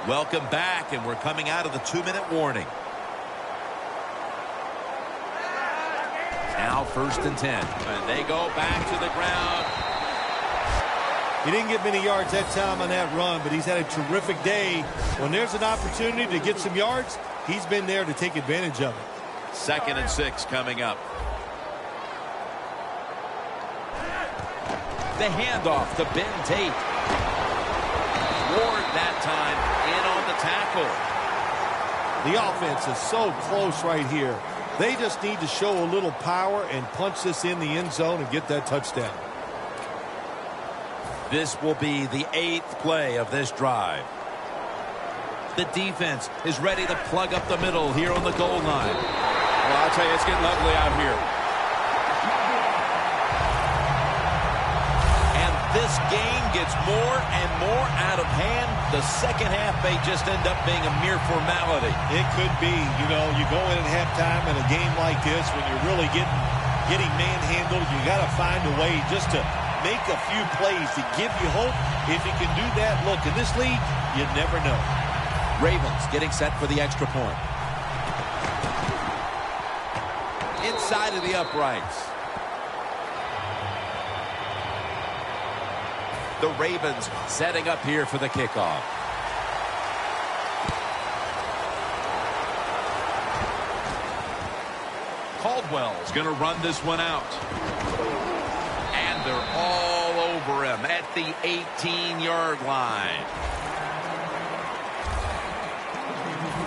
Welcome back, and we're coming out of the 2-minute warning. Now 1st and 10. And they go back to the ground. He didn't get many yards that time on that run, but he's had a terrific day. When there's an opportunity to get some yards, he's been there to take advantage of it. 2nd and 6 coming up. The handoff to Ben Tate. Ward that time in on the tackle. The offense is so close right here. They just need to show a little power and punch this in the end zone and get that touchdown. This will be the 8th play of this drive. The defense is ready to plug up the middle here on the goal line. Well, I'll tell you, it's getting ugly out here. And this game gets more and more out of hand. The second half may just end up being a mere formality. It could be. You know, you go in at halftime in a game like this when you're really getting manhandled. You got to find a way just to make a few plays to give you hope. If you can do that, look, in this league, you never know. Ravens getting set for the extra point. Inside of the uprights. The Ravens setting up here for the kickoff. Caldwell's going to run this one out. And they're all over him at the 18-yard line.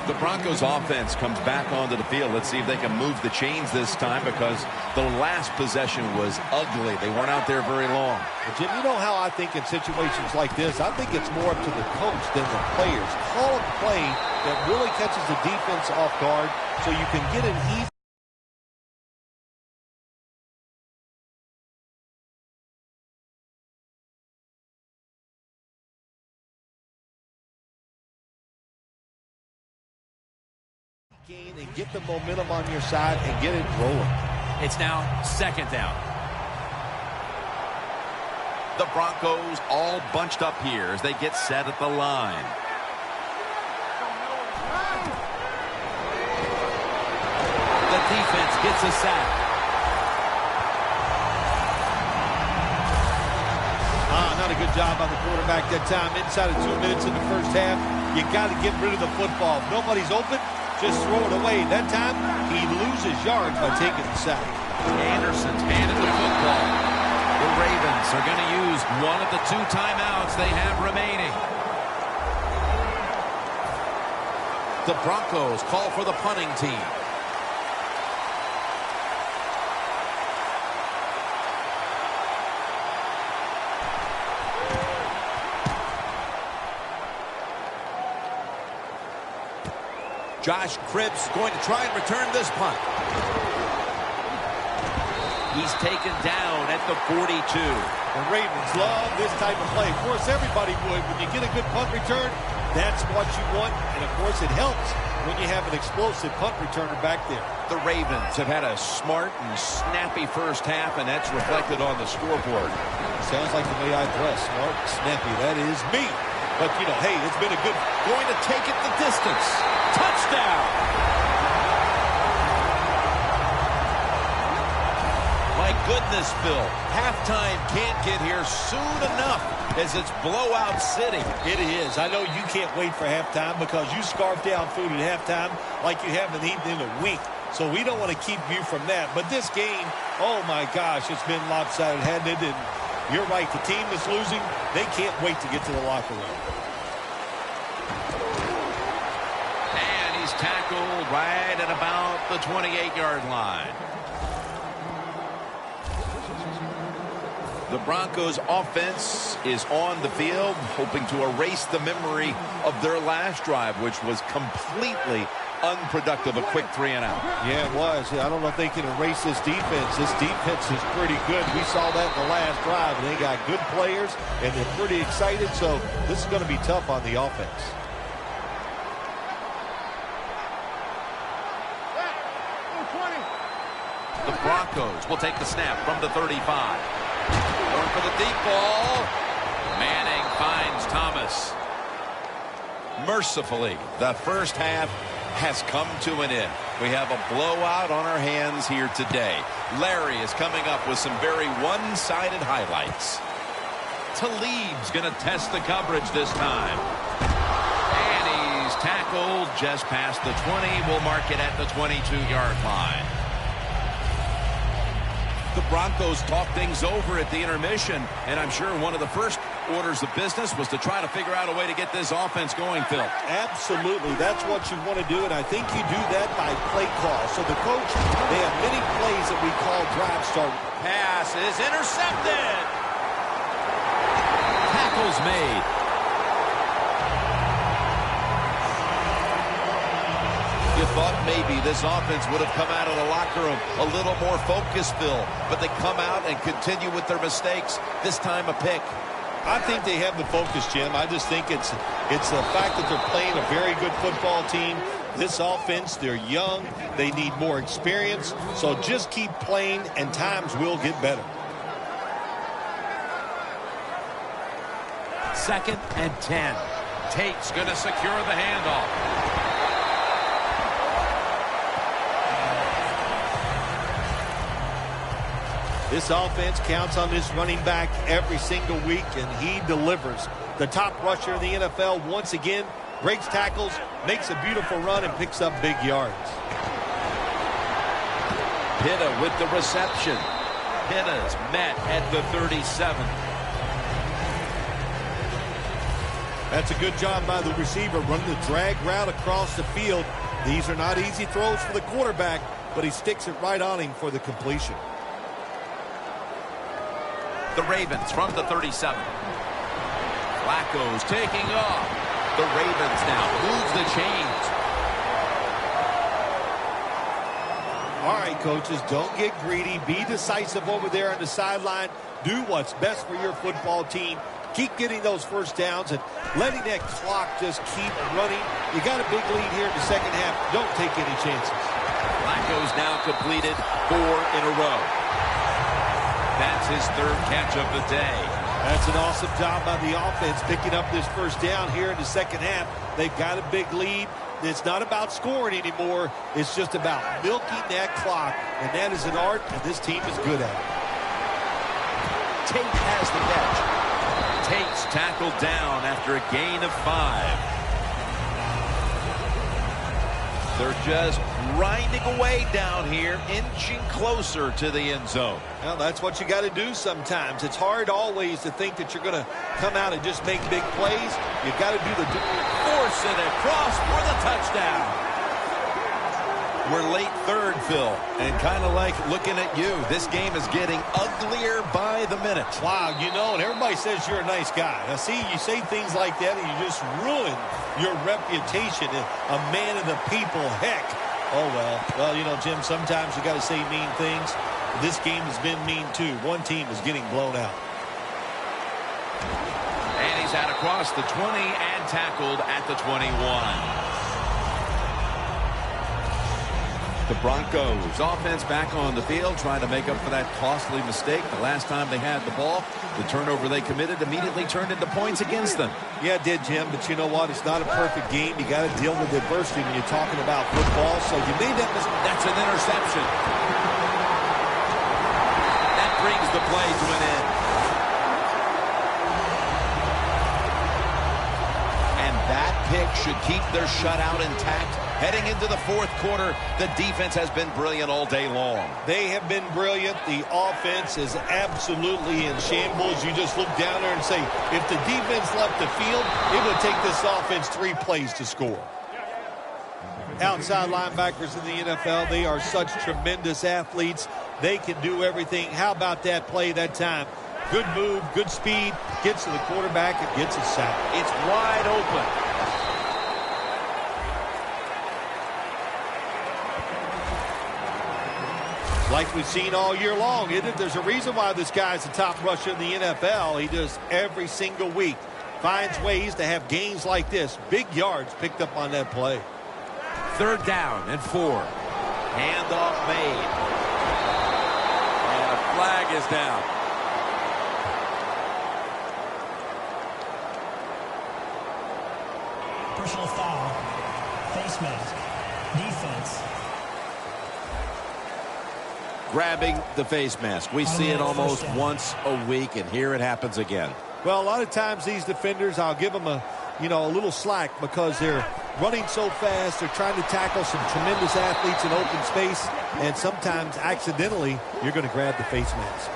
The Broncos offense comes back onto the field. Let's see if they can move the chains this time, because the last possession was ugly. They weren't out there very long. Well, Jim, you know how I think in situations like this, I think it's more up to the coach than the players. Call a play that really catches the defense off guard so you can get an easy. And get the momentum on your side and get it rolling. It's now 2nd down. The Broncos all bunched up here as they get set at the line. The defense gets a sack. Not a good job on the quarterback that time. Inside of 2 minutes in the first half, you got to get rid of the football. If nobody's open, just throw it away. That time, he loses yards by taking the sack. Anderson's handed the football. The Ravens are going to use one of the 2 timeouts they have remaining. The Broncos call for the punting team. Josh Cribbs going to try and return this punt. He's taken down at the 42. The Ravens love this type of play. Of course, everybody would. When you get a good punt return, that's what you want. And, of course, it helps when you have an explosive punt returner back there. The Ravens have had a smart and snappy first half, and that's reflected on the scoreboard. Sounds like the way I dress. Smart and snappy. That is me. But, you know, hey, it's been a good... Going to take it the distance. Touchdown! My goodness, Phil. Halftime can't get here soon enough as it's blowout city. It is. I know you can't wait for halftime because you scarf down food at halftime like you haven't eaten in a week. So we don't want to keep you from that. But this game, oh my gosh, it's been lopsided, hasn't it? And you're right. The team that's losing, they can't wait to get to the locker room. And he's tackled right at about the 28-yard line. The Broncos offense is on the field, hoping to erase the memory of their last drive, which was completely unproductive, a quick 3-and-out. Yeah, it was. I don't know if they can erase this defense. This defense is pretty good. We saw that in the last drive. They got good players, and they're pretty excited, so this is going to be tough on the offense. The Broncos will take the snap from the 35. Going for the deep ball. Manning finds Thomas. Mercifully, the first half has come to an end. We have a blowout on our hands here today. Larry is coming up with some very one-sided highlights. Talib's going to test the coverage this time. And he's tackled just past the 20. We'll mark it at the 22-yard line. The Broncos talk things over at the intermission, and I'm sure one of the first orders of business was to try to figure out a way to get this offense going, Phil. Absolutely. That's what you want to do, and I think you do that by play call. So the coach, they have many plays that we call drive start. Pass is intercepted. Tackle's made. You thought maybe this offense would have come out of the locker room a little more focused, Phil, but they come out and continue with their mistakes. This time a pick. I think they have the focus, Jim. I just think it's the fact that they're playing a very good football team. This offense, they're young. They need more experience. So just keep playing, and times will get better. 2nd and 10. Tate's going to secure the handoff. This offense counts on this running back every single week, and he delivers. The top rusher in the NFL once again breaks tackles, makes a beautiful run, and picks up big yards. Pitta with the reception. Pitta's met at the 37. That's a good job by the receiver, running the drag route across the field. These are not easy throws for the quarterback, but he sticks it right on him for the completion. The Ravens from the 37. Flacco's taking off. The Ravens now moves the chains. All right, coaches, don't get greedy. Be decisive over there on the sideline. Do what's best for your football team. Keep getting those first downs and letting that clock just keep running. You got a big lead here in the second half. Don't take any chances. Flacco's now completed 4 in a row. That's his 3rd catch of the day. That's an awesome job by the offense picking up this first down here in the second half. They've got a big lead. It's not about scoring anymore. It's just about milking that clock, and that is an art, and this team is good at it. Tate has the catch. Tate's tackled down after a gain of 5. They're just grinding away down here, inching closer to the end zone. Well, that's what you got to do sometimes. It's hard always to think that you're going to come out and just make big plays. You've got to do the force it across for the touchdown. We're late 3rd, Phil, and kind of like looking at you. This game is getting uglier by the minute. Wow, you know, and everybody says you're a nice guy. Now, see, you say things like that, and you just ruin your reputation. A man of the people, heck. Oh, well, you know, Jim, sometimes you got to say mean things. This game has been mean, too. One team is getting blown out. And he's out across the 20 and tackled at the 21. The Broncos offense back on the field, trying to make up for that costly mistake. The last time they had the ball, the turnover they committed immediately turned into points against them. Yeah, it did, Jim, but you know what? It's not a perfect game. You got to deal with adversity when you're talking about football. So you made that mistake. That's an interception. That brings the play to an end. And that pick should keep their shutout intact. Heading into the 4th quarter, the defense has been brilliant all day long. They have been brilliant. The offense is absolutely in shambles. You just look down there and say, if the defense left the field, it would take this offense 3 plays to score. Outside linebackers in the NFL, they are such tremendous athletes. They can do everything. How about that play that time? Good move, good speed, gets to the quarterback and gets a sack. It's wide open. Like we've seen all year long, isn't it? There's a reason why this guy's the top rusher in the NFL. He does every single week. Finds ways to have games like this. Big yards picked up on that play. 3rd down and 4. Handoff made. And a flag is down. Personal foul. Face mask. Defense. Grabbing the face mask. We see it almost once a week, and here it happens again. Well, a lot of times these defenders, I'll give them a little slack because they're running so fast. They're trying to tackle some tremendous athletes in open space, and sometimes accidentally you're going to grab the face mask.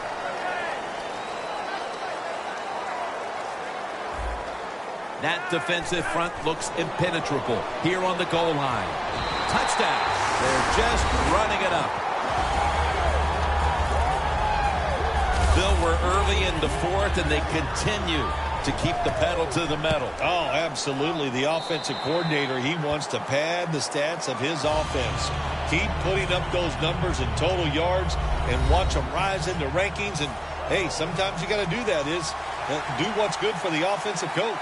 That defensive front looks impenetrable here on the goal line. Touchdown. They're just running it up. Bill, we're early in the fourth, and they continue to keep the pedal to the metal. Oh, absolutely. The offensive coordinator, he wants to pad the stats of his offense. Keep putting up those numbers in total yards and watch them rise in the rankings. And, hey, sometimes you got to do that is do what's good for the offensive coach.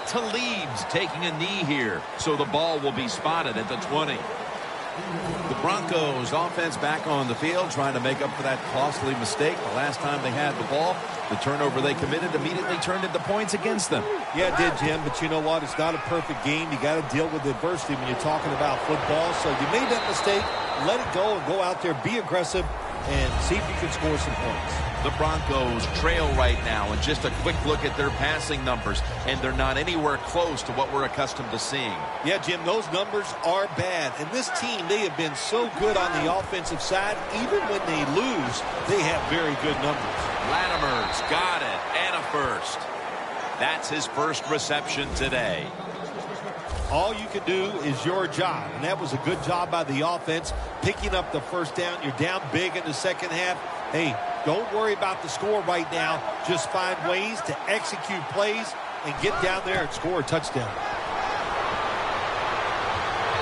Talib's taking a knee here, so the ball will be spotted at the 20. The Broncos offense back on the field trying to make up for that costly mistake. The last time they had the ball, the turnover they committed immediately turned into points against them. Yeah, it did, Jim, but you know what? It's not a perfect game. You got to deal with adversity when you're talking about football. So you made that mistake, let it go and go out there, be aggressive, and see if you can score some points. The Broncos trail right now, and just a quick look at their passing numbers, and they're not anywhere close to what we're accustomed to seeing. Yeah, Jim, those numbers are bad. And this team, they have been so good on the offensive side. Even when they lose, they have very good numbers. Latimer's got it, and a first. That's his first reception today. All you can do is your job, and that was a good job by the offense, picking up the first down. You're down big in the second half. Hey, don't worry about the score right now. Just find ways to execute plays and get down there and score a touchdown.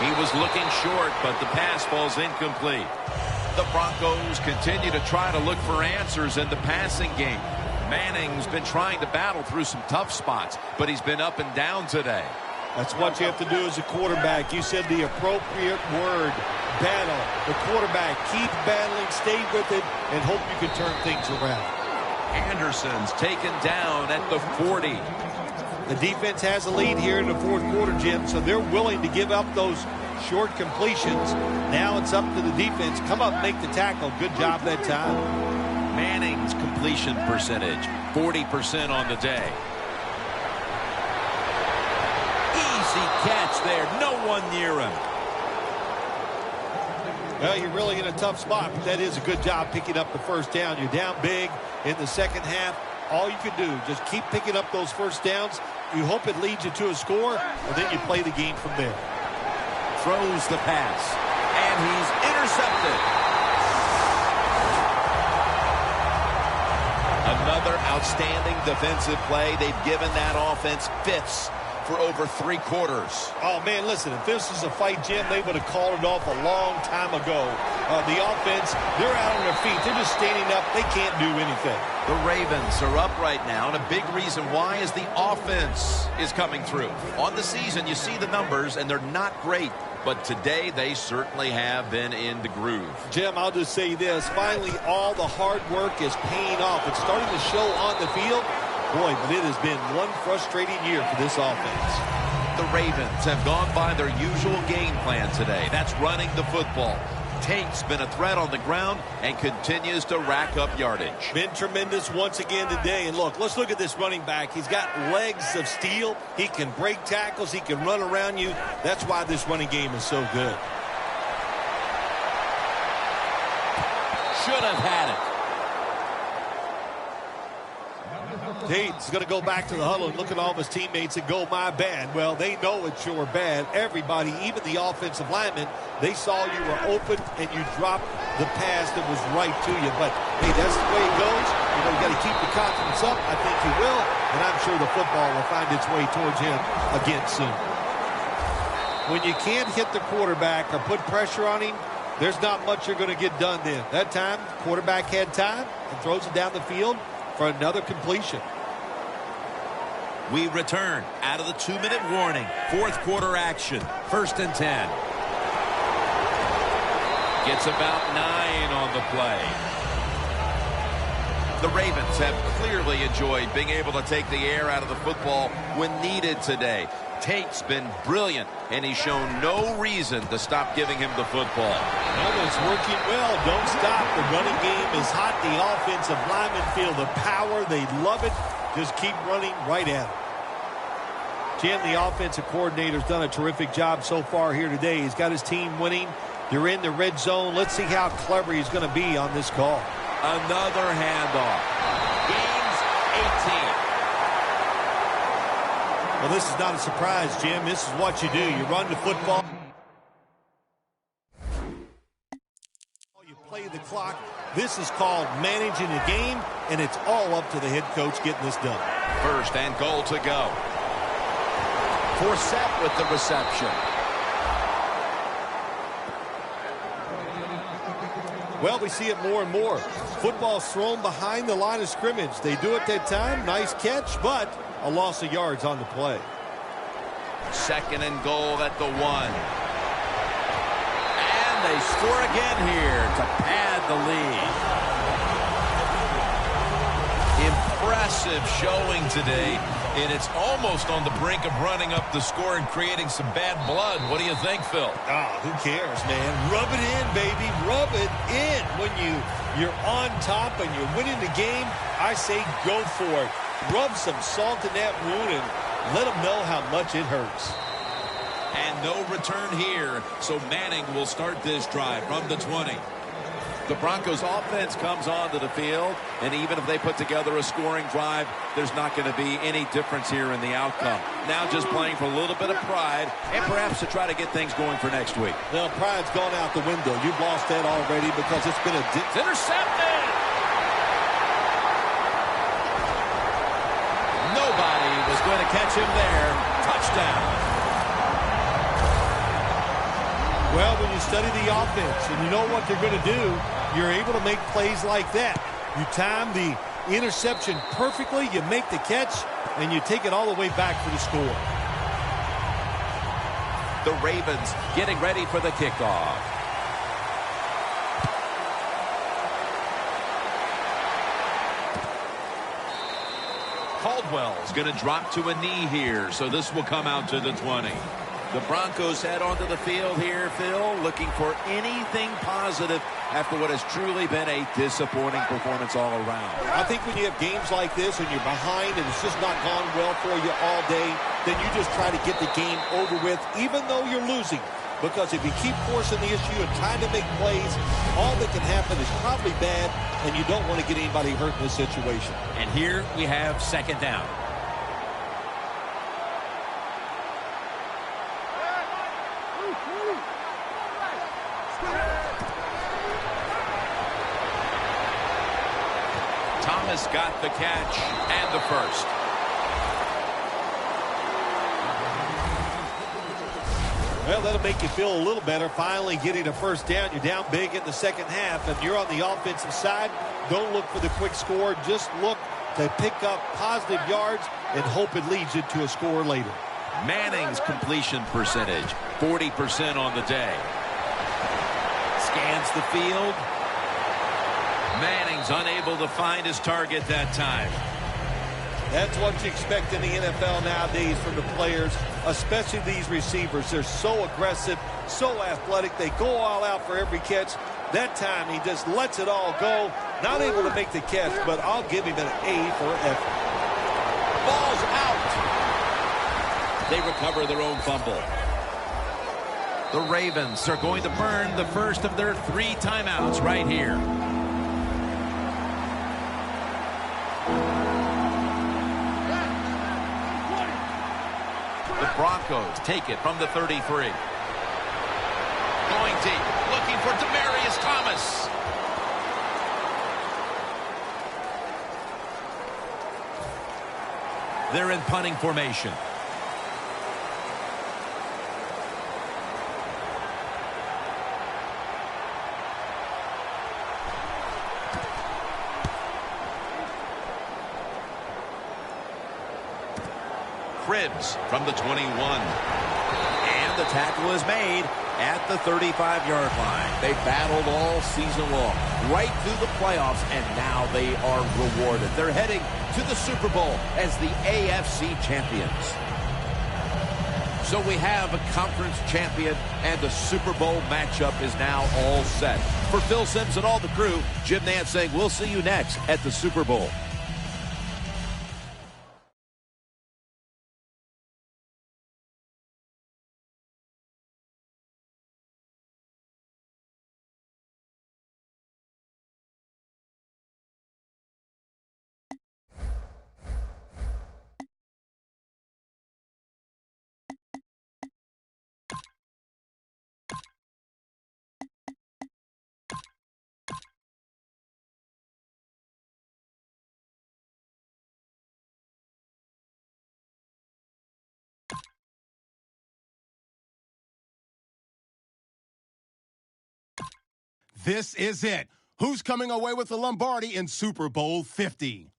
He was looking short, but the pass falls incomplete. The Broncos continue to try to look for answers in the passing game. Manning's been trying to battle through some tough spots, but he's been up and down today. That's what you have to do as a quarterback. You said the appropriate word, battle. The quarterback, keep battling, stay with it, and hope you can turn things around. Anderson's taken down at the 40. The defense has a lead here in the fourth quarter, Jim, so they're willing to give up those short completions. Now it's up to the defense. Come up, make the tackle. Good job that time. Manning's completion percentage, 40% on the day. Easy catch there. No one near him. Well, you're really in a tough spot, but that is a good job picking up the first down. You're down big in the second half. All you can do, just keep picking up those first downs. You hope it leads you to a score, and then you play the game from there. Throws the pass, and he's intercepted. Another outstanding defensive play. They've given that offense fits for over 3 quarters. Oh, man, listen, if this was a fight, Jim, they would have called it off a long time ago. The offense, they're out on their feet. They're just standing up. They can't do anything. The Ravens are up right now, and a big reason why is the offense is coming through. On the season, you see the numbers, and they're not great. But today, they certainly have been in the groove. Jim, I'll just say this. Finally, all the hard work is paying off. It's starting to show on the field. Boy, but it has been one frustrating year for this offense. The Ravens have gone by their usual game plan today. That's running the football. Tate's been a threat on the ground and continues to rack up yardage. Been tremendous once again today. And look, let's look at this running back. He's got legs of steel. He can break tackles. He can run around you. That's why this running game is so good. Should have had it. Tate's going to go back to the huddle and look at all of his teammates and go, my bad. Well, they know it's your bad. Everybody, even the offensive linemen, they saw you were open and you dropped the pass that was right to you. But, hey, that's the way it goes. You know, you got to keep the confidence up. I think he will. And I'm sure the football will find its way towards him again soon. When you can't hit the quarterback or put pressure on him, there's not much you're going to get done then. That time, quarterback had time and throws it down the field for another completion. We return out of the 2-minute warning. Fourth quarter action. 1st and 10. Gets about 9 on the play. The Ravens have clearly enjoyed being able to take the air out of the football when needed today. Tate's been brilliant, and he's shown no reason to stop giving him the football. Well, it's working well. Don't stop. The running game is hot. The offensive linemen feel the power. They love it. Just keep running right at it. Jim, the offensive coordinator's done a terrific job so far here today. He's got his team winning. They're in the red zone. Let's see how clever he's going to be on this call. Another handoff. Gains 18. Well, this is not a surprise, Jim. This is what you do. You run the football. You play the clock. This is called managing the game, and it's all up to the head coach getting this done. First and goal to go. Forsett with the reception. Well, we see it more and more. Football's thrown behind the line of scrimmage. They do it that time. Nice catch, but a loss of yards on the play. Second and goal at the 1. And they score again here to pad the lead. Impressive showing today, and it's almost on the brink of running up the score and creating some bad blood. What do you think, Phil? Who cares, man? Rub it in, baby. Rub it in. When you're on top and you're winning the game, I say go for it. Rub some salt in that wound and let them know how much it hurts. And no return here, so Manning will start this drive from the 20. The Broncos offense comes onto the field, and even if they put together a scoring drive, there's not going to be any difference here in the outcome. Now just playing for a little bit of pride and perhaps to try to get things going for next week. Well, pride's gone out the window. You've lost that already because it's been It's intercepted! Nobody was going to catch him there. Touchdown. Well, when you study the offense and you know what they're going to do, you're able to make plays like that. You time the interception perfectly, you make the catch, and you take it all the way back for the score. The Ravens getting ready for the kickoff. Caldwell's going to drop to a knee here, so this will come out to the 20. The Broncos head onto the field here, Phil, looking for anything positive after what has truly been a disappointing performance all around. I think when you have games like this and you're behind and it's just not gone well for you all day, then you just try to get the game over with, even though you're losing. Because if you keep forcing the issue and trying to make plays, all that can happen is probably bad, and you don't want to get anybody hurt in this situation. And here we have second down. Thomas got the catch and the first. Well, that'll make you feel a little better. Finally getting a first down. You're down big in the second half, and you're on the offensive side. Don't look for the quick score. Just look to pick up positive yards and hope it leads you to a score later. Manning's completion percentage, 40% on the day. Scans the field. Manning's unable to find his target that time. That's what you expect in the NFL nowadays from the players, especially these receivers. They're so aggressive, so athletic. They go all out for every catch. That time he just lets it all go. Not able to make the catch, but I'll give him an A for effort. Ball's out. They recover their own fumble. The Ravens are going to burn the first of their 3 timeouts right here. The Broncos take it from the 33. Going deep, looking for Demaryius Thomas. They're in punting formation. Cribbs from the 21. And And the tackle is made at the 35-yard line. They battled all season long, right through the playoffs, and now they are rewarded. They're heading to the Super Bowl as the AFC champions. So we have a conference champion, and the Super Bowl matchup is now all set. For Phil Simms and all the crew, Jim Nantz saying we'll see you next at the Super Bowl. This is it. Who's coming away with the Lombardi in Super Bowl 50?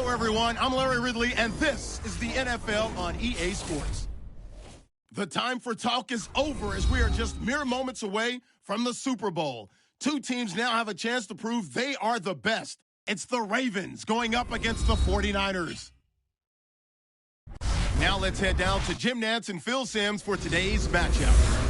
Hello, everyone. I'm Larry Ridley, and this is the NFL on EA Sports. The time for talk is over as we are just mere moments away from the Super Bowl. Two teams now have a chance to prove they are the best. It's the Ravens going up against the 49ers. Now let's head down to Jim Nantz and Phil Simms for today's matchup.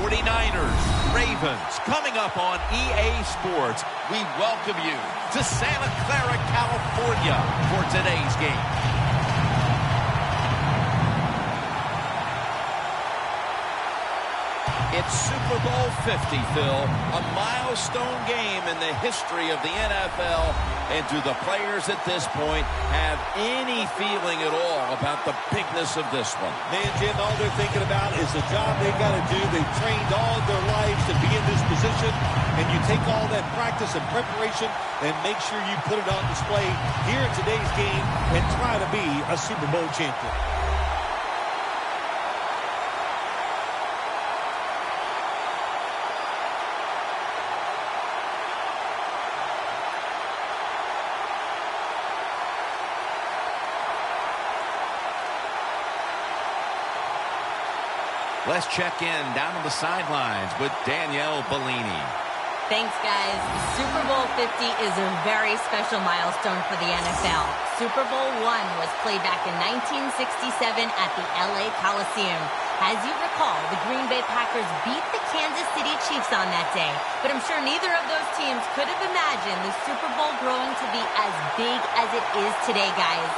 49ers, Ravens, coming up on EA Sports. We welcome you to Santa Clara, California for today's game. It's Super Bowl 50, Phil, a milestone game in the history of the NFL. And do the players at this point have any feeling at all about the bigness of this one? Man, Jim, all they're thinking about is the job they got to do. They've trained all their lives to be in this position. And you take all that practice and preparation and make sure you put it on display here in today's game and try to be a Super Bowl champion. Let's check in down on the sidelines with Danielle Bellini. Thanks, guys. Super Bowl 50 is a very special milestone for the NFL. Super Bowl I was played back in 1967 at the LA Coliseum. As you recall, the Green Bay Packers beat the Kansas City Chiefs on that day. But I'm sure neither of those teams could have imagined the Super Bowl growing to be as big as it is today, guys.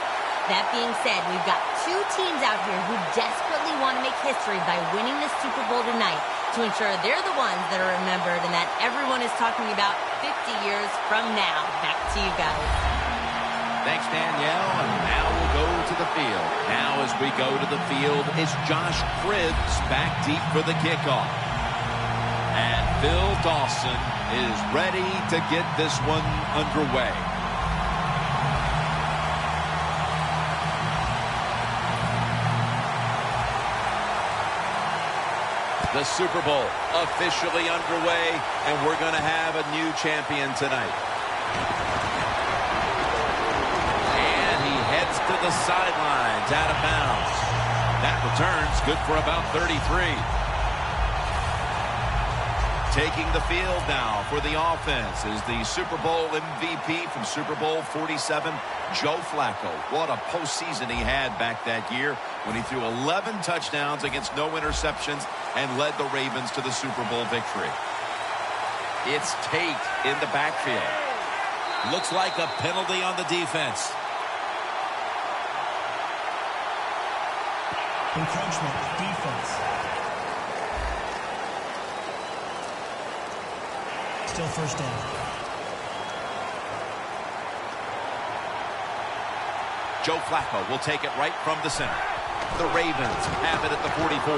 That being said, we've got two teams out here who desperately want to make history by winning the Super Bowl tonight to ensure they're the ones that are remembered and that everyone is talking about 50 years from now. Back to you guys. Thanks, Danielle. And now we'll go to the field. Now as we go to the field, it's Josh Cribbs back deep for the kickoff. And Phil Dawson is ready to get this one underway. The Super Bowl officially underway, and we're going to have a new champion tonight. And he heads to the sidelines, out of bounds. That return's good for about 33. Taking the field now for the offense is the Super Bowl MVP from Super Bowl 47, Joe Flacco. What a postseason he had back that year when he threw 11 touchdowns against no interceptions and led the Ravens to the Super Bowl victory. It's Tate in the backfield. Looks like a penalty on the defense. Encroachment, defense. Still first down. Joe Flacco will take it right from the center. The Ravens have it at the 44.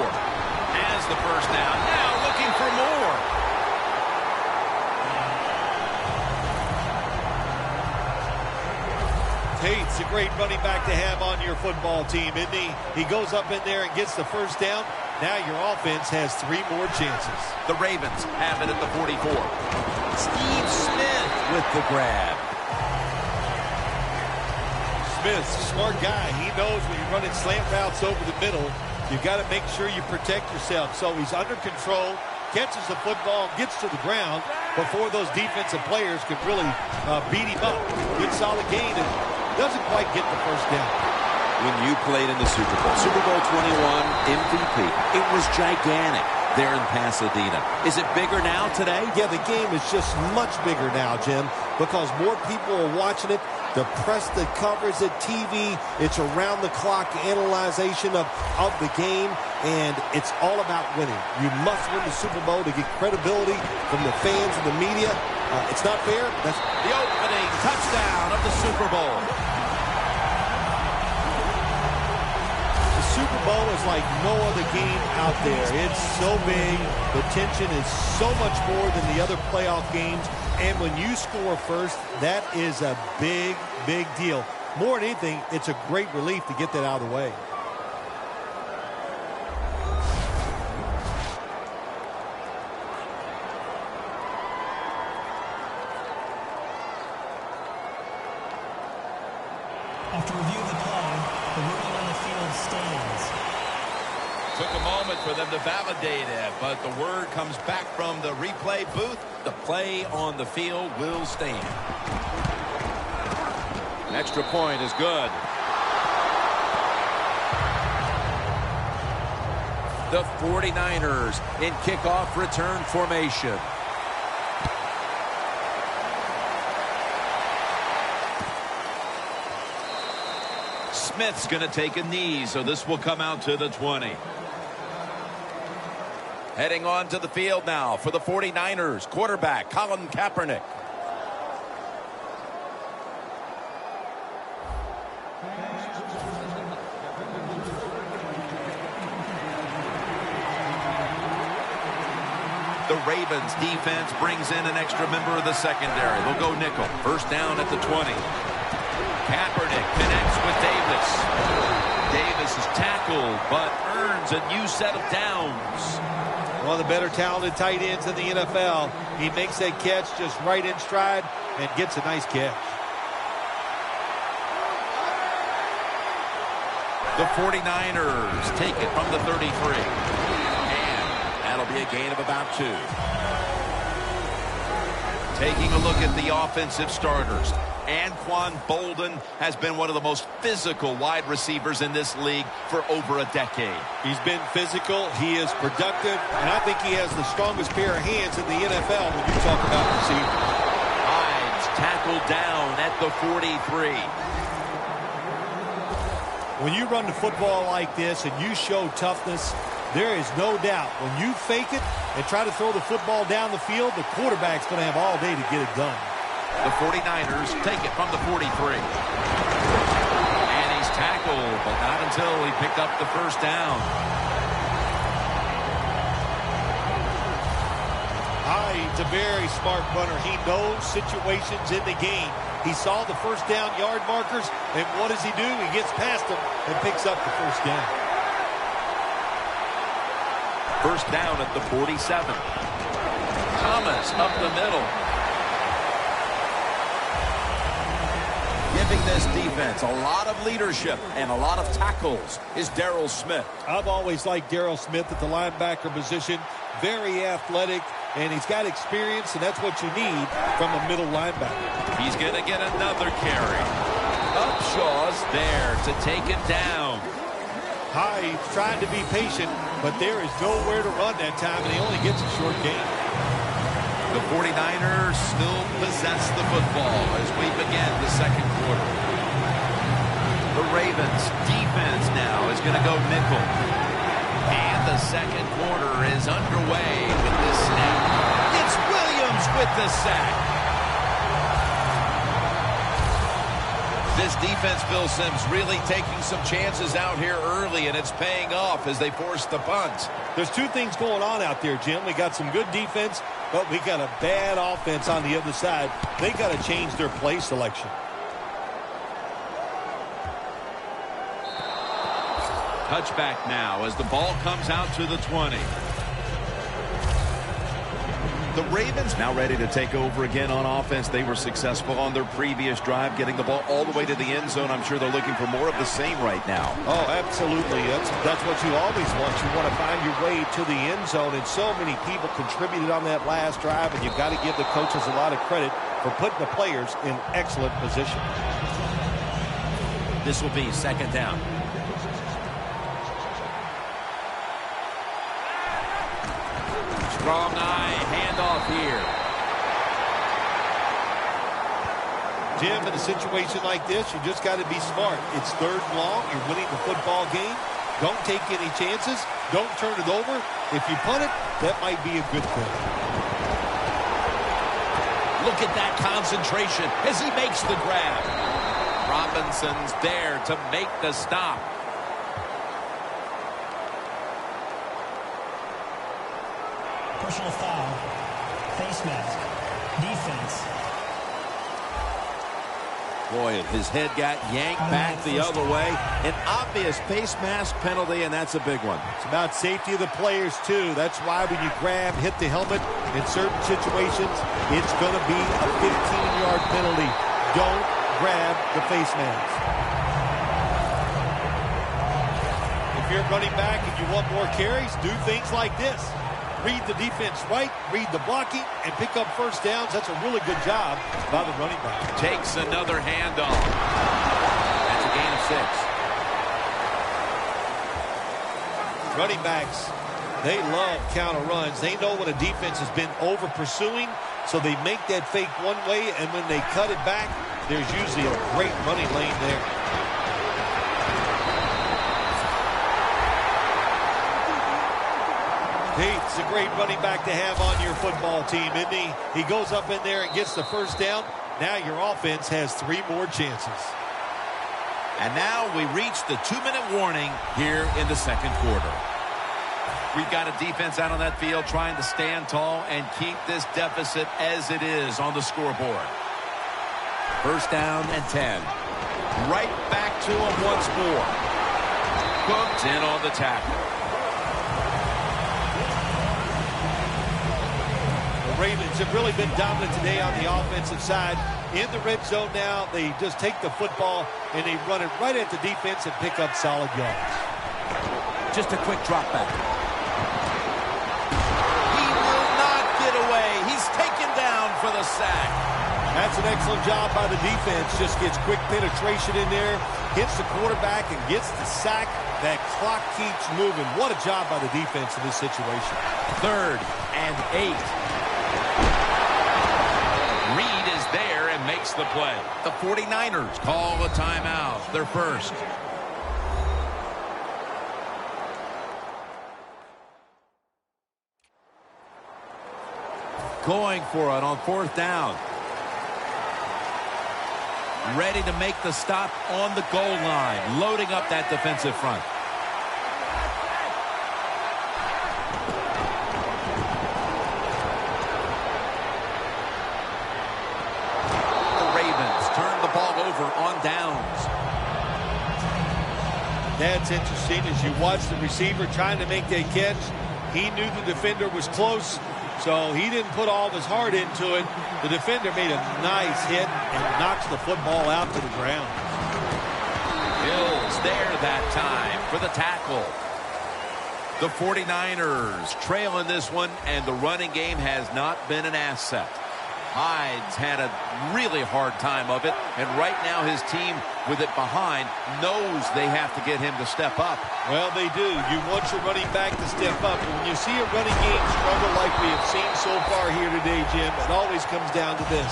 Has the first down. Now looking for more. Tate's a great running back to have on your football team, isn't he? He goes up in there and gets the first down. Now your offense has 3 more chances. The Ravens have it at the 44. Steve Smith with the grab. Smith's a smart guy. He knows when you're running slant routes over the middle, you've got to make sure you protect yourself. So he's under control, catches the football, gets to the ground before those defensive players can really beat him up. Good solid gain and doesn't quite get the first down. When you played in the Super Bowl 21 MVP, it was gigantic there in Pasadena. Is it bigger now today? Yeah, the game is just much bigger now, Jim, because more people are watching it. The press that covers it, TV, it's around-the-clock analyzation of the game, and it's all about winning. You must win the Super Bowl to get credibility from the fans and the media. It's not fair. That's the opening touchdown of the Super Bowl. Super Bowl is like no other game out there. It's so big. The tension is so much more than the other playoff games. And when you score first, that is a big, big deal. More than anything, it's a great relief to get that out of the way. Took a moment for them to validate it, but the word comes back from the replay booth. The play on the field will stand. An extra point is good. The 49ers in kickoff return formation. Smith's going to take a knee, so this will come out to the 20. Heading on to the field now for the 49ers, quarterback Colin Kaepernick. The Ravens defense brings in an extra member of the secondary. They'll go nickel. First down at the 20. Kaepernick connects with Davis. Davis is tackled, but earns a new set of downs. One of the better talented tight ends in the NFL. He makes that catch just right in stride and gets a nice catch. The 49ers take it from the 33. That'll be a gain of about 2. Taking a look at the offensive starters. Anquan Bolden has been one of the most physical wide receivers in this league for over a decade. He's been physical. He is productive. And I think he has the strongest pair of hands in the NFL when you talk about receiving. Hyde's tackled down at the 43. When you run the football like this and you show toughness, there is no doubt when you fake it and try to throw the football down the field, the quarterback's going to have all day to get it done. The 49ers take it from the 43. And he's tackled, but not until he picked up the first down. Hyde's a very smart runner. He knows situations in the game. He saw the first down yard markers, and what does he do? He gets past them and picks up the first down. First down at the 47. Thomas up the middle. Giving this defense a lot of leadership and a lot of tackles is Darryl Smith. I've always liked Darryl Smith at the linebacker position. Very athletic, and he's got experience, and that's what you need from a middle linebacker. He's going to get another carry. Upshaw's there to take it down. Hyde's trying to be patient, but there is nowhere to run that time, and he only gets a short gain. The 49ers still possess the football as we begin the second quarter. The Ravens defense now is going to go nickel. And the second quarter is underway with this snap. It's Williams with the sack. This defense, Bill Sims, really taking some chances out here early, and it's paying off as they force the punt. There's two things going on out there, Jim. We got some good defense, but we got a bad offense on the other side. They got to change their play selection. Touchback now as the ball comes out to the 20. The Ravens now ready to take over again on offense. They were successful on their previous drive, getting the ball all the way to the end zone. I'm sure they're looking for more of the same right now. Oh, absolutely. That's what you always want. You want to find your way to the end zone, and so many people contributed on that last drive, and you've got to give the coaches a lot of credit for putting the players in excellent position. This will be second down. Strong eye, handoff here. Jim, in a situation like this, you just got to be smart. It's third and long. You're winning the football game. Don't take any chances. Don't turn it over. If you punt it, that might be a good thing. Look at that concentration as he makes the grab. Robinson's there to make the stop. Personal foul. Face mask. Defense. Boy, his head got yanked back the other way. An obvious face mask penalty, and that's a big one. It's about safety of the players, too. That's why when you grab, hit the helmet, in certain situations, it's going to be a 15-yard penalty. Don't grab the face mask. If you're you're running back and you want more carries, do things like this. Read the defense right, read the blocking, and pick up first downs. That's a really good job by the running back. Takes another handoff. That's a gain of 6. Running backs, they love counter runs. They know when a defense has been over pursuing, so they make that fake one way, and when they cut it back, there's usually a great running lane there. It's a great running back to have on your football team, isn't he? He goes up in there and gets the first down. Now your offense has 3 more chances. And now we reach the 2-minute warning here in the second quarter. We've got a defense out on that field trying to stand tall and keep this deficit as it is on the scoreboard. First down and 10. Right back to him once more. Cooked in on the tackle. The Ravens have really been dominant today on the offensive side. In the red zone now, they just take the football and they run it right at the defense and pick up solid yards. Just a quick drop back. He will not get away. He's taken down for the sack. That's an excellent job by the defense. Just gets quick penetration in there, hits the quarterback, and gets the sack. That clock keeps moving. What a job by the defense in this situation. 3rd and 8. Reed is there and makes the play. The 49ers call a timeout. Their first. Going for it on 4th down. Ready to make the stop on the goal line. Loading up that defensive front. On downs. That's interesting. As you watch the receiver trying to make that catch, he knew the defender was close, so he didn't put all of his heart into it. The defender made a nice hit and knocks the football out to the ground. Hill's there that time for the tackle. The 49ers trail in this one, and the running game has not been an asset. Hyde's had a really hard time of it, and right now his team, with it behind, knows they have to get him to step up. Well, they do. You want your running back to step up. And when you see a running game struggle like we have seen so far here today, Jim, it always comes down to this.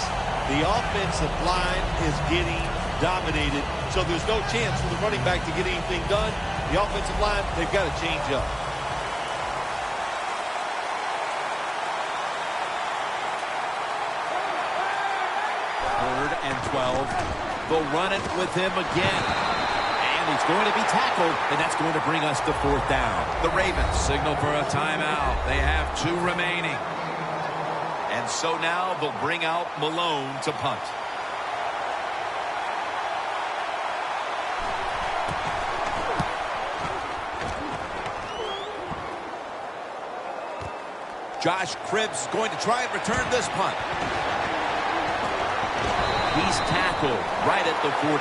The offensive line is getting dominated, so there's no chance for the running back to get anything done. The offensive line, they've got to change up. 3rd and 12. They'll run it with him again. And he's going to be tackled, and that's going to bring us to 4th down. The Ravens signal for a timeout. They have 2 remaining. And so now they'll bring out Malone to punt. Josh Cribbs going to try and return this punt. He's tackled right at the 43.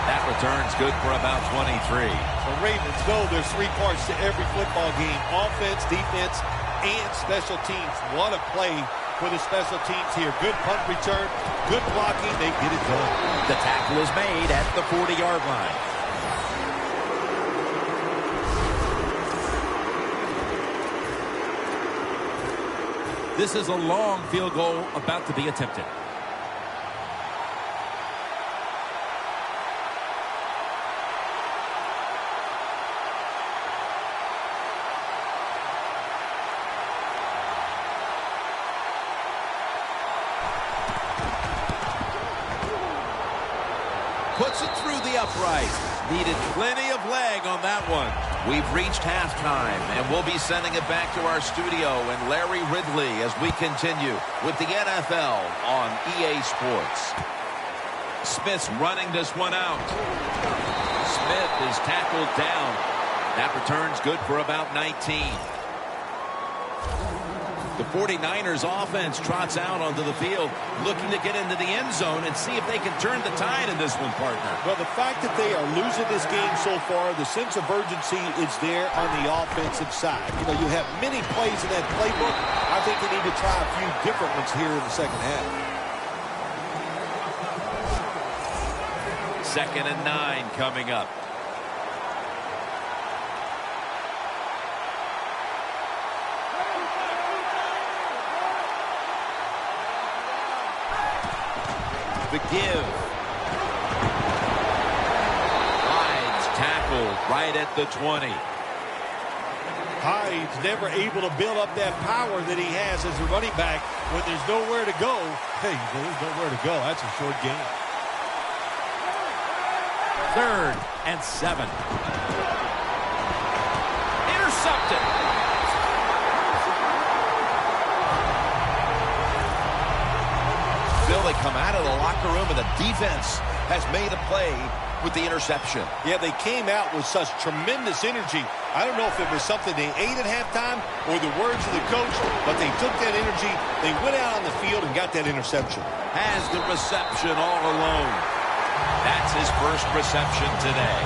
That return's good for about 23. The Ravens know there's 3 parts to every football game: offense, defense, and special teams. What a play for the special teams here. Good punt return, good blocking. They get it done. The tackle is made at the 40-yard line. This is a long field goal about to be attempted. Puts it through the upright. Needed plenty of leg on that one. We've reached halftime, and we'll be sending it back to our studio and Larry Ridley as we continue with the NFL on EA Sports. Smith's running this one out. Smith is tackled down. That return's good for about 19. The 49ers offense trots out onto the field, looking to get into the end zone and see if they can turn the tide in this one, partner. Well, the fact that they are losing this game so far, the sense of urgency is there on the offensive side. You know, you have many plays in that playbook. I think they need to try a few different ones here in the second half. 2nd and 9 coming up. The give. Hyde's tackled right at the 20. Hyde's never able to build up that power that he has as a running back when there's nowhere to go. Hey, there's nowhere to go. That's a short game. 3rd and 7. Intercepted. Still, they come out of the locker room, and the defense has made a play with the interception. Yeah, they came out with such tremendous energy. I don't know if it was something they ate at halftime or the words of the coach, but they took that energy, they went out on the field and got that interception. Has the reception all alone. That's his first reception today.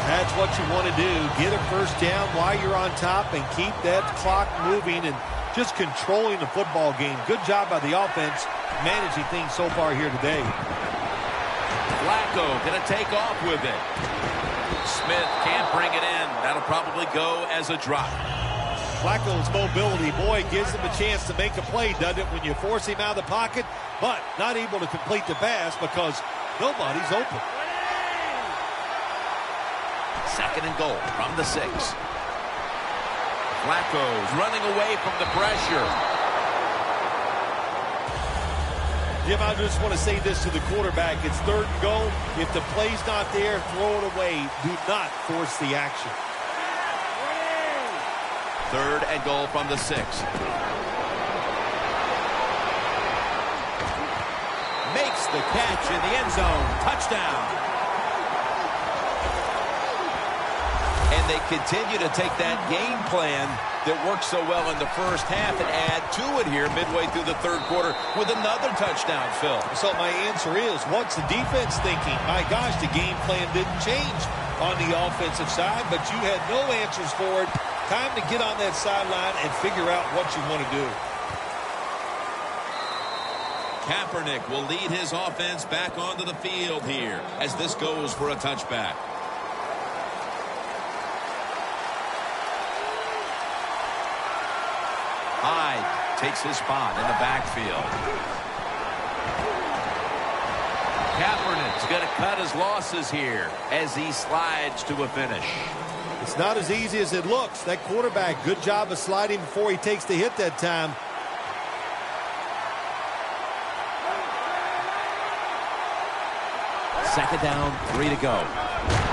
That's what you want to do. Get a first down while you're on top and keep that clock moving and just controlling the football game. Good job by the offense managing things so far here today. Flacco going to take off with it. Smith can't bring it in. That'll probably go as a drop. Flacco's mobility, boy, gives him a chance to make a play, doesn't it, when you force him out of the pocket, but not able to complete the pass because nobody's open. 2nd and goal from the 6. Flacco's running away from the pressure. Jim, I just want to say this to the quarterback. It's 3rd and goal. If the play's not there, throw it away. Do not force the action. 3rd and goal from the 6. Makes the catch in the end zone. Touchdown. And they continue to take that game plan that worked so well in the first half and add to it here midway through the 3rd quarter with another touchdown, Phil. So my answer is, what's the defense thinking? My gosh, the game plan didn't change on the offensive side, but you had no answers for it. Time to get on that sideline and figure out what you want to do. Kaepernick will lead his offense back onto the field here as this goes for a touchback. Hyde takes his spot in the backfield. Kaepernick's going to cut his losses here as he slides to a finish. It's not as easy as it looks. That quarterback, good job of sliding before he takes the hit that time. Second down, 3 to go.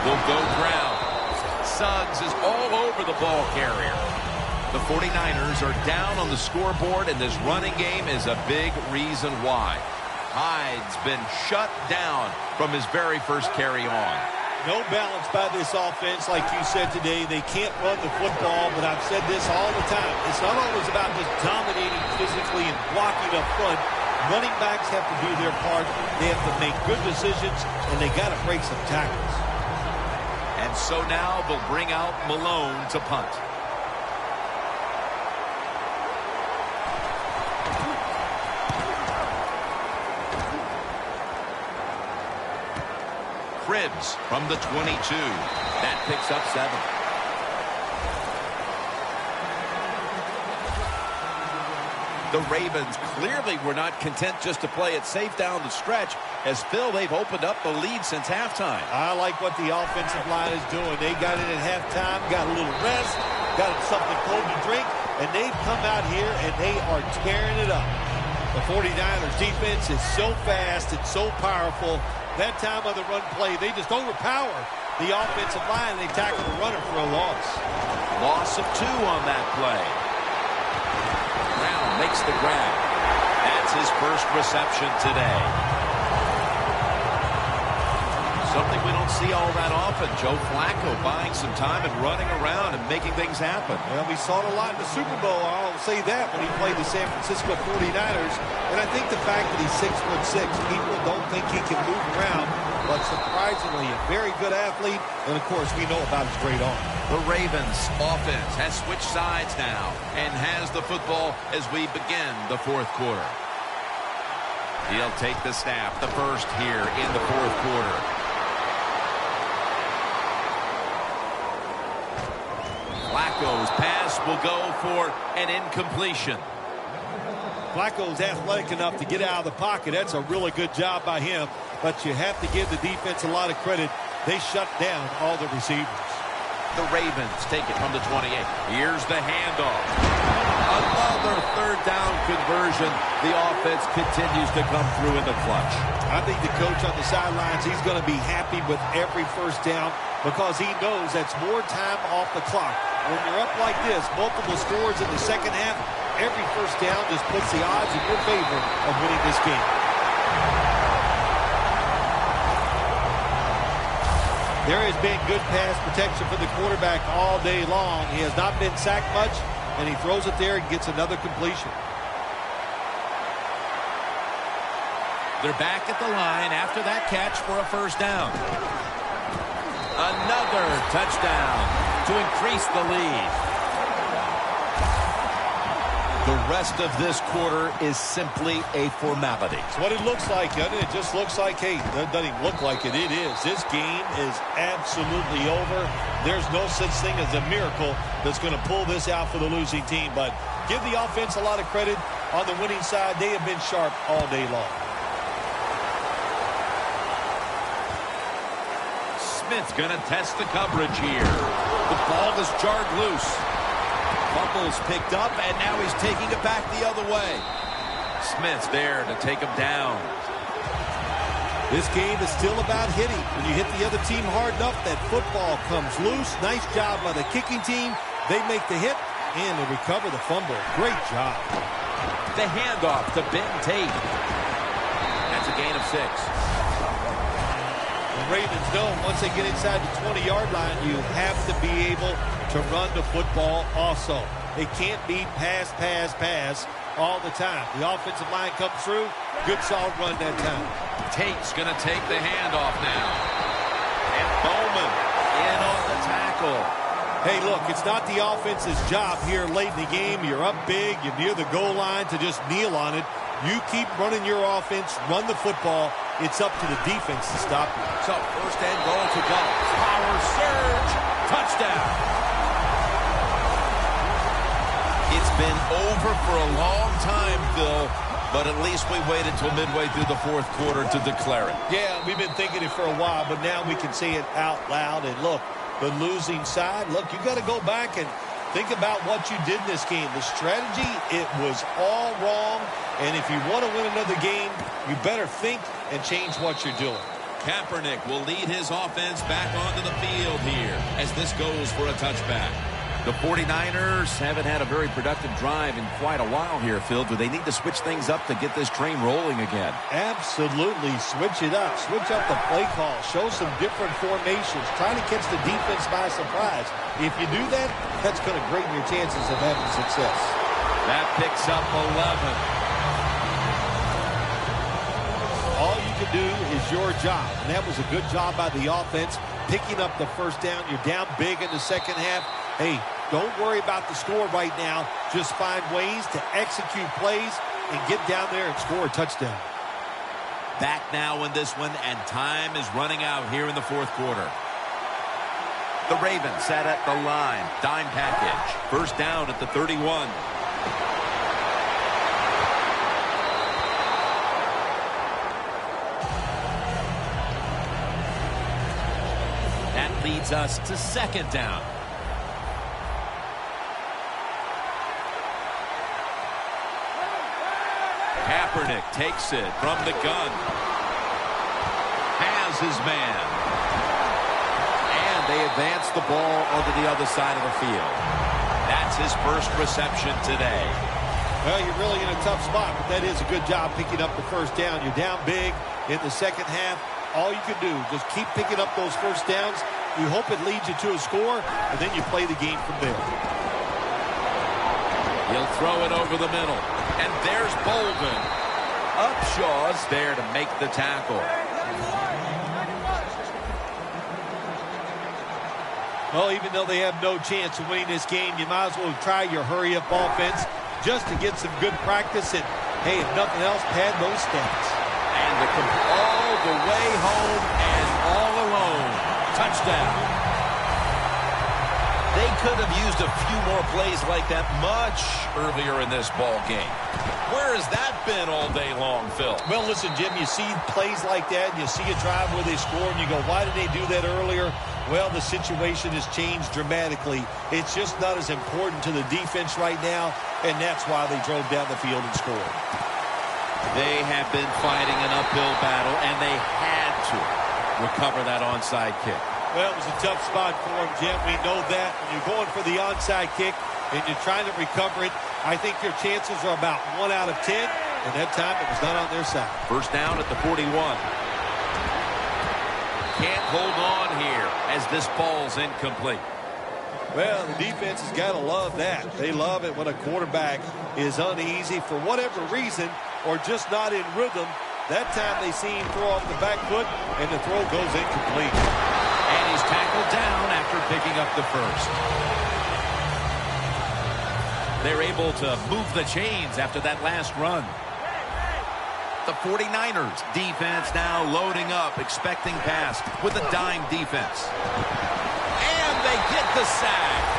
They'll go ground. Suggs is all over the ball carrier. The 49ers are down on the scoreboard, and this running game is a big reason why. Hyde's been shut down from his very first carry on. No balance by this offense, like you said today. They can't run the football, but I've said this all the time. It's not always about just dominating physically and blocking up front. Running backs have to do their part. They have to make good decisions, and they got to break some tackles. And so now they'll bring out Malone to punt. Cribbs from the 22. That picks up 7. The Ravens clearly were not content just to play it safe down the stretch. As Phil, they've opened up the lead since halftime. I like what the offensive line is doing. They got it at halftime, got a little rest, got something cold to drink, and they've come out here and they are tearing it up. The 49ers defense is so fast and so powerful. That time of the run play, they just overpower the offensive line. They tackle the runner for a loss. Loss of 2 on that play. Brown makes the grab. That's his first reception today. Something we don't see all that often. Joe Flacco buying some time and running around and making things happen. Well, we saw it a lot in the Super Bowl. I'll say that when he played the San Francisco 49ers. And I think the fact that he's 6'6", people don't think he can move around. But surprisingly, a very good athlete. And, of course, we know about his great arm. The Ravens offense has switched sides now and has the football as we begin the fourth quarter. He'll take the snap, the first here in the fourth quarter. Flacco's pass will go for an incompletion. Flacco's athletic enough to get out of the pocket. That's a really good job by him. But you have to give the defense a lot of credit. They shut down all the receivers. The Ravens take it from the 28. Here's the handoff. Another third down conversion. The offense continues to come through in the clutch. I think the coach on the sidelines, he's going to be happy with every first down because he knows that's more time off the clock. When you're up like this, multiple scores in the second half, every first down just puts the odds in your favor of winning this game. There has been good pass protection for the quarterback all day long. He has not been sacked much, and he throws it there and gets another completion. They're back at the line after that catch for a first down. Another touchdown to increase the lead. The rest of this quarter is simply a formality. It's what it looks like, doesn't it? It just looks like, hey, it doesn't even look like it. It is. This game is absolutely over. There's no such thing as a miracle that's going to pull this out for the losing team. But give the offense a lot of credit. On the winning side, they have been sharp all day long. Smith's going to test the coverage here. The ball is jarred loose. Fumbles picked up, and now he's taking it back the other way. Smith's there to take him down. This game is still about hitting. When you hit the other team hard enough, that football comes loose. Nice job by the kicking team. They make the hit, and they recover the fumble. Great job. The handoff to Ben Tate. That's a gain of 6. The Ravens know once they get inside the 20-yard line, you have to be able to run the football also. It can't be pass, pass, pass all the time. The offensive line comes through. Good solid run that time. Tate's going to take the handoff now. And Bowman in on the tackle. Hey, look, it's not the offense's job here late in the game. You're up big. You're near the goal line to just kneel on it. You keep running your offense, run the football. It's up to the defense to stop you. So first and goal to go. Power surge. Touchdown. It's been over for a long time, Phil, but at least we waited till midway through the fourth quarter to declare it. Yeah, we've been thinking it for a while, but now we can say it out loud. And look, the losing side, look, you got to go back and think about what you did in this game. The strategy, it was all wrong. And if you want to win another game, you better think and change what you're doing. Kaepernick will lead his offense back onto the field here as this goes for a touchback. The 49ers haven't had a very productive drive in quite a while here, Phil. Do they need to switch things up to get this train rolling again? Absolutely. Switch it up. Switch up the play call. Show some different formations. Try to catch the defense by surprise. If you do that, that's going to greaten your chances of having success. That picks up 11. All you can do is your job. And that was a good job by the offense, picking up the first down. You're down big in the second half. Hey, don't worry about the score right now. Just find ways to execute plays and get down there and score a touchdown. Back now in this one, and time is running out here in the fourth quarter. The Ravens sat at the line. Dime package. First down at the 31. That leads us to second down. Kaepernick takes it from the gun. Has his man. And they advance the ball onto the other side of the field. That's his first reception today. Well, you're really in a tough spot, but that is a good job picking up the first down. You're down big in the second half. all you can do. Just keep picking up those first downs. You hope it leads you to a score, and then you play the game from there. He'll throw it over the middle. And there's Bolden. Upshaw's there to make the tackle. Well, even though they have no chance of winning this game, you might as well try your hurry-up offense just to get some good practice. And, hey, if nothing else, pad those stats. And all the way home and all alone. Touchdown. They could have used a few more plays like that much earlier in this ball game. Where has that been all day long, Phil? Well, listen, Jim, you see plays like that, and you see a drive where they score, and you go, why did they do that earlier? Well, the situation has changed dramatically. It's just not as important to the defense right now, and that's why they drove down the field and scored. They have been fighting an uphill battle, and they had to recover that onside kick. Well, it was a tough spot for him, Jim. We know that. When you're going for the onside kick and you're trying to recover it, I think your chances are about 1 out of 10, and that time it was not on their side. First down at the 41. Can't hold on here as this ball's incomplete. Well, the defense has got to love that. They love it when a quarterback is uneasy for whatever reason or just not in rhythm. That time they see him throw off the back foot, and the throw goes incomplete. And he's tackled down after picking up the first. They're able to move the chains after that last run. The 49ers defense now loading up, expecting pass with a dime defense. And they get the sack.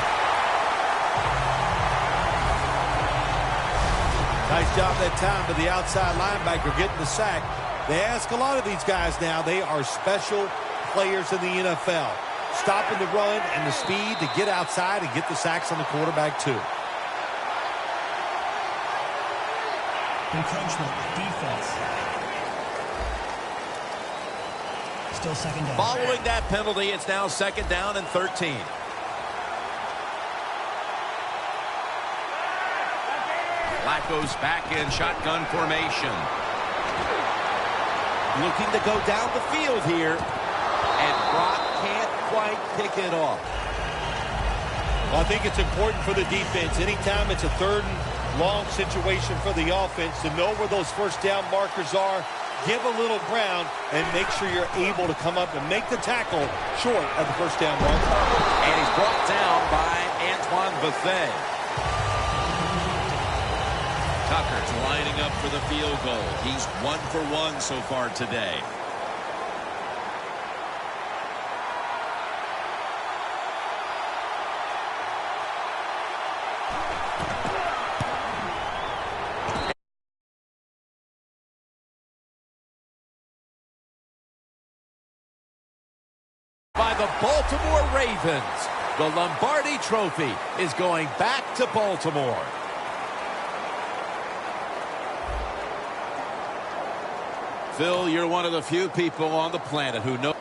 Nice job that time to the outside linebacker getting the sack. They ask a lot of these guys now. They are special players in the NFL. Stopping the run and the speed to get outside and get the sacks on the quarterback too. Encroachment, defense. Still second down. Following that penalty, it's now second down and 13. Flacco's back in shotgun formation. Looking to go down the field here. And Brock can't quite pick it off. Well, I think it's important for the defense. Anytime it's a third and long situation for the offense to know where those first down markers are, give a little ground, and make sure you're able to come up and make the tackle short of the first down marker. And he's brought down by Antoine Bethea. Tucker's lining up for the field goal. He's 1 for 1 so far today. By the Baltimore Ravens. The Lombardi Trophy is going back to Baltimore. Phil, you're one of the few people on the planet who know